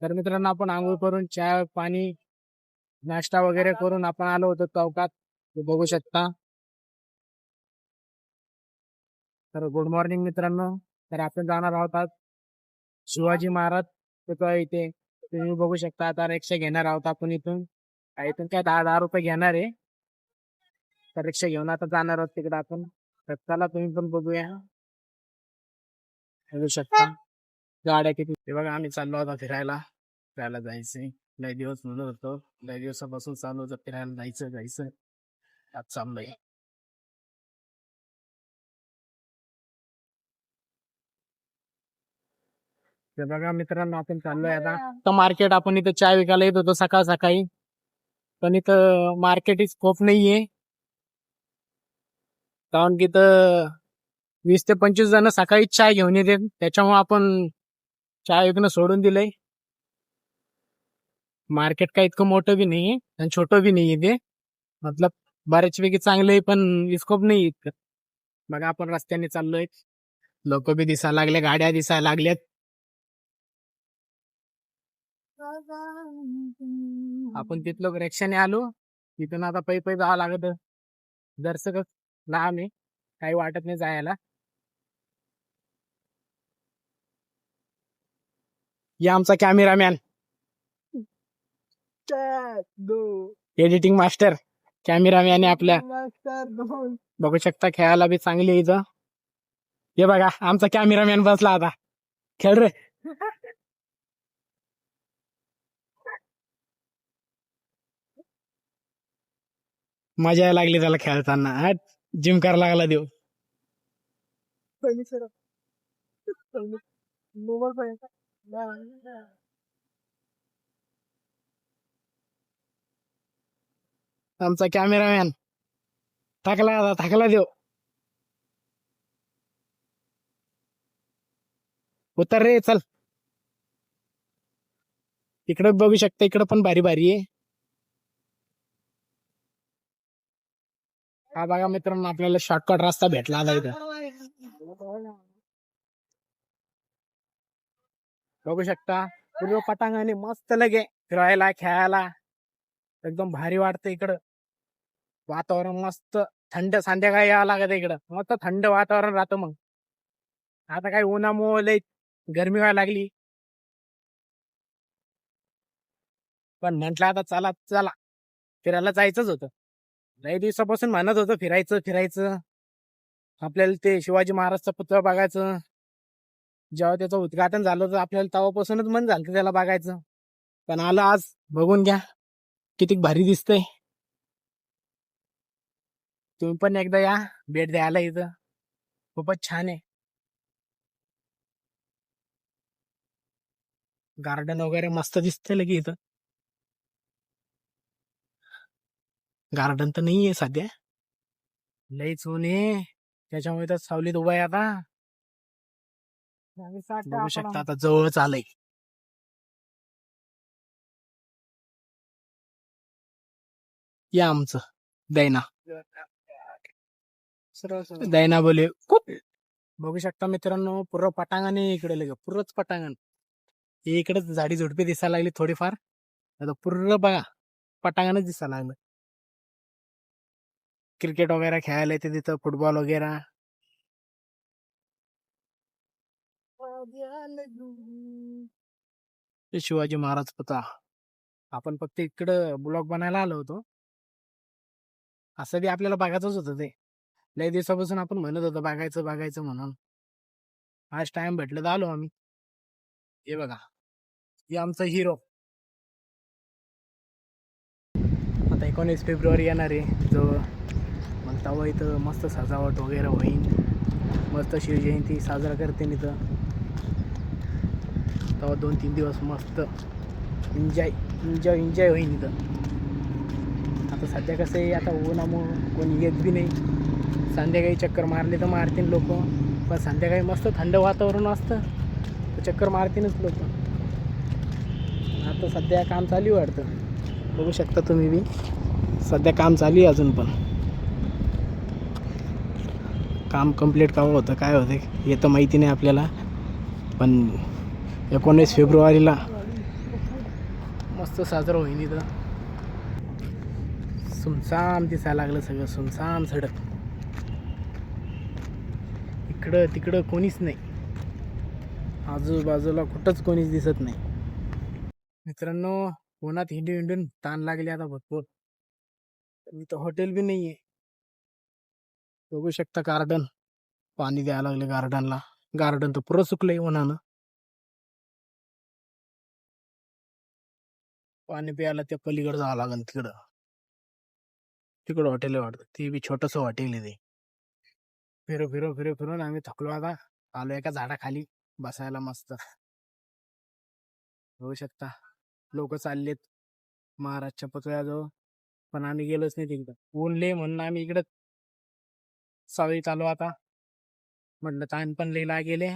तर मित्रांनो, आपण आंघोळ करून चहा पाणी नाश्ता वगैरे करून आपण आलो होतो चौकात. ते बघू शकता. तर गुड मॉर्निंग मित्रांनो. तर आपण जाणार आहोत आज शिवाजी महाराज पुतळा इथे. तुम्ही बघू शकता. आता रिक्षा घेणार आहोत आपण इथून. इथून काय 10-10 रुपये घेणार आहे. तर रिक्षा घेऊन आता जाणार आहोत तिकडे आपण. तर चला तुम्ही पण बघूया. बघू शकता गाड्या किती. ते बघा, आम्ही चाललो आता फिरायला. फिरायला जायचंय. लय दिवस म्हणत होतो. लय दिवसापासून चालू होतं फिरायला जायचं जायचं. आज चाललोय. ते बघा मित्रांनो, आपण चाललोय आता. तर मार्केट, आपण इथं चाय विकायला येत होतो सकाळ सकाळी. पण इथं मार्केट स्कोप नाहीये. कारण की इथं 20 ते 25 जण सकाळी चाय घेऊन येते. त्याच्यामुळे आपण चाय विकणं सोडून दिलंय. मार्केट काय इतकं मोठं बी नाहीये आणि छोटं बी नाहीये ते. मतलब बऱ्याचपैकी चांगलं आहे, पण स्कोप नाही इतकं. बघा, आपण रस्त्याने चाललोय. लोक बी दिसायला लागले, गाड्या दिसायला लागल्यात. आपण तिथलो रिक्षाने आलो. तिथून आता पै पै जावं लागत. दर्शकच लांब आहे, काही वाटत नाही जायला. या आमचा कॅमेरामॅन, एडिटिंग मास्टर, कॅमेरामॅन आहे आपल्या. बघू शकता, खेळायला बी चांगली आहे इथं. हे बघा, आमचा कॅमेरामॅन बसला आता. खेळ रे. मजा यायला लागली त्याला खेळताना. जिम करायला लागला देव. आमचा कॅमेरामॅन थकला आता, थकला देव. उतर रे, चल. इकडे बघू शकता, इकडे पण भारी भारी आहे. हा बघा मित्रांनो, आपल्याला शॉर्टकट रस्ता भेटला आता इथं. बघू शकता, पूर्व पटांगणी मस्त लगे फिरायला खेळायला. एकदम भारी वाटतं इकडं. वातावरण मस्त थंड. संध्याकाळी यावं लागत इकडं, मस्त थंड वातावरण राहतं. मग आता काय उन्हामुळे लय गरमी व्हायला लागली. पण म्हंटल आता चला चला फिरायला जायचंच होतं. लय दिवसापासून म्हणत होतं फिरायचं फिरायचं. आपल्याला ते शिवाजी महाराजचा पुतळा बघायचं. जेव्हा त्याचं उद्घाटन झालं होतं, आपल्याला तेव्हापासूनच मन झालं त्याला बघायचं. पण आलं आज, बघून घ्या किती भारी दिसतंय. तुम्ही पण एकदा या, भेट द्यायला. इथं खूपच छान आहे. गार्डन वगैरे मस्त दिसतंय लगे इथं. गार्डन तर नाहीये सध्या, लयच ऊन आहे. त्याच्यामुळे तर सावलीत उभा आहे आता. बघू शकता, आता जवळच आलंय. या आमचं दैना. दैना बोले. बघू शकता मित्रांनो, पूर्ण पटांगण आहे इकडे लगे, पूर्वच पटांगण. इकडेच झाडी झुडपी दिसायला लागली थोडीफार. आता पूर्ण बघा पटांगणच दिसायला लागलं. क्रिकेट वगैरे खेळायला येते तिथं, फुटबॉल वगैरे. शिवाजी महाराज पुतळा. आपण फक्त इकडं ब्लॉग बनायला आलो होतो. असं बी आपल्याला बघायचंच होतं ते. लय दिवसापासून आपण म्हणत होतो बघायचं बघायचं म्हणून. आज टाइम भेटलं तर आलो आम्ही. हे बघा, हे आमचा हिरो. आता 19 फेब्रुवारी येणार आहे जवळ. मग तेव्हा इथं मस्त सजावट वगैरे होईल. मस्त शिवजयंती साजरा करते इथं. तेव्हा 2-3 दिवस मस्त एन्जॉय एन्जॉय एन्जॉय होईल इथं. आता सध्या कसं आहे, आता उन्हामुळं कोणी येत बी नाही. संध्याकाळी चक्कर मारले तर मारतील लोक. पण संध्याकाळी मस्त थंड वातावरण असतं, तर चक्कर मारतीलच लोक. आता सध्या काम चालू आहे वाटतं. बघू शकता तुम्ही बी, सध्या काम चालू आहे अजून. पण काम कंप्लीट का होतं काय होतं हे तर माहिती नाही आपल्याला. पण 19 फेब्रुवारीला मस्त साजरं होईन इथं. सुमसाम दिसायला लागलं सगळं, सुमसाम सडक. इकडं तिकडं कोणीच नाही, आजूबाजूला कुठंच कोणीच दिसत नाही. मित्रांनो, उन्हात हिंडून हिंडून ताण लागले आता भरपूर. इथं हॉटेल बी नाहीये. बघू शकता गार्डन, पाणी द्यायला लागले गार्डनला. गार्डन तर पुरं सुकलंय उन्हानं. पाणी प्यायला त्या पलीकडे जावं लागेल, तिकडं तिकडं हॉटेल आहे वाटतं, ते बी छोटस हॉटेल आहे ते. फिरून आम्ही थकलो आता. आलो एका झाडाखाली बसायला मस्त. बघू शकता लोक चाललेत महाराजच्या पुतळ्याजवळ, पण आम्ही गेलोच नाही तिकडं. ऊन लय म्हणून आम्ही इकडं सावळीत आलो आता. म्हटलं ताण पण लय गेले,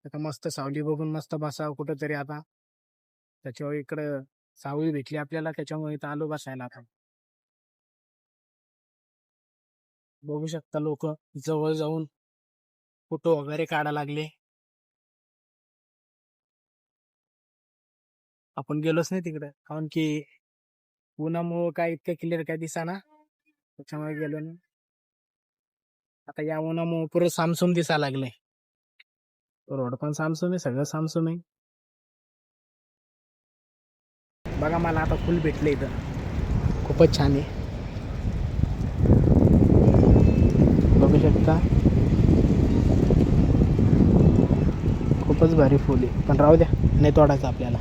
आता मस्त सावली बघून मस्त बसावं कुठंतरी आता. त्याच्यावर इकडं सावली भेटली आपल्याला, त्याच्यामुळे इथं आलो बसायला आता. बघू शकता लोक जवळ जाऊन फोटो वगैरे काढा लागले. आपण गेलोच नाही तिकडे, कारण की उन्हामुळं काय इतकं क्लिअर काय दिसाना, त्याच्यामुळे गेलो नाही. आता या उन्हामुळे पुरं सामसूम दिसायला लागले. रोड पण सामसूम आहे, सगळं सामसूम आहे. बघा मला आता फुल भेटले इथं, खूपच छान आहे. बघू शकता खूपच भारी फुल आहे, पण राहू द्या, नाही तोडायचं आपल्याला.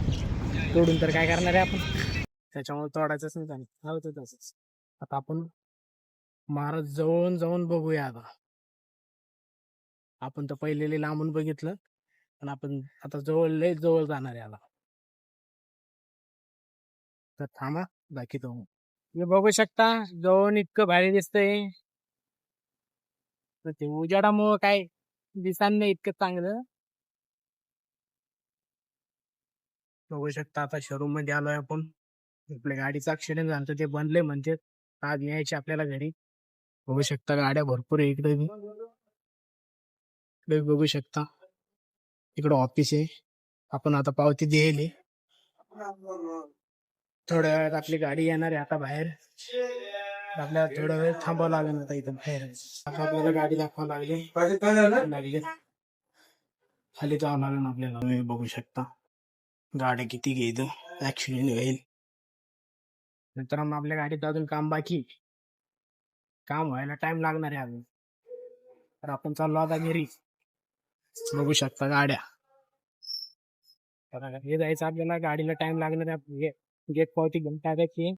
तोडून तर काय करणार आहे आपण, त्याच्यामुळे तोडायचंच नाही त्याने, राहू दे तसंच. आता आपण महाराज जवळून जाऊन बघूया आता. आपण तर पहिले लांबून बघितलं, पण आपण आता जवळ लय जवळ जाणार आहे आता. तर थांबा बाकी तो तुम्ही बघू शकता, जवळून इतकं भारी दिसतंय. तर ते उजाडामुळं काय दिसान नाही इतकं चांगलं. बघू शकता आता शोरूम मध्ये आलोय आपण. आपल्या गाडीचा ऍक्सिडेंट झालं ते बनले म्हणजे आज यायचे आपल्याला घरी. बघू शकता गाड्या भरपूर आहे इकडे बी. इकडे बघू शकता, इकडं ऑफिस आहे. आपण आता पावती दिली, थोड्या वेळात आपली गाडी येणार आहे आता बाहेर. आपल्याला थोडा वेळ थांबावं लागेल आता इथं बाहेर. आता आपल्याला गाडी दाखवावं लागली खाली जावं लागेल आपल्याला. तुम्ही बघू शकता गाड्या किती घेत ऍक्सिडेंट होईल. नंतर मग आपल्या गाडीत अजून काम बाकी, काम व्हायला टाइम लागणार आहे अजून. तर आपण चाललो आता घरी. बघू शकता गाड्या, हे जायचं आपल्याला, गाडीला टाइम लागणार आहे. गेट पावती घेऊन टाकायची.